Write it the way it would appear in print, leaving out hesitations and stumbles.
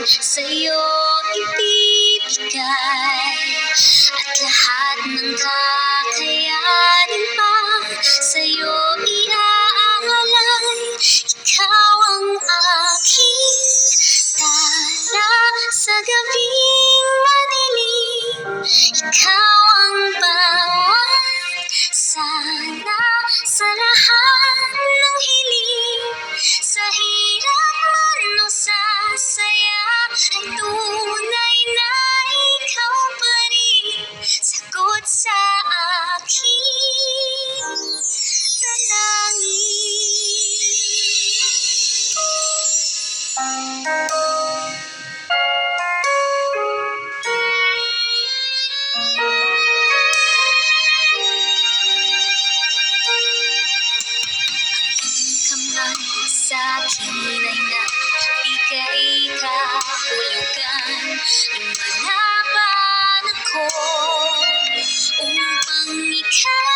sa'yo ibibigay. At lahat ng kakayanin pa sa'yo iaalay. Ikaw ang aking tala sa gabing madilim. Ikaw ang bawat sana sa lahat ng hiling. Sa hirap man o sa saya ay tunay na ikaw pa rin. Sagot sa aking dalangin. Kamay sa akin ay nagbigay kahulugan. Lumalaban ako upang ikaw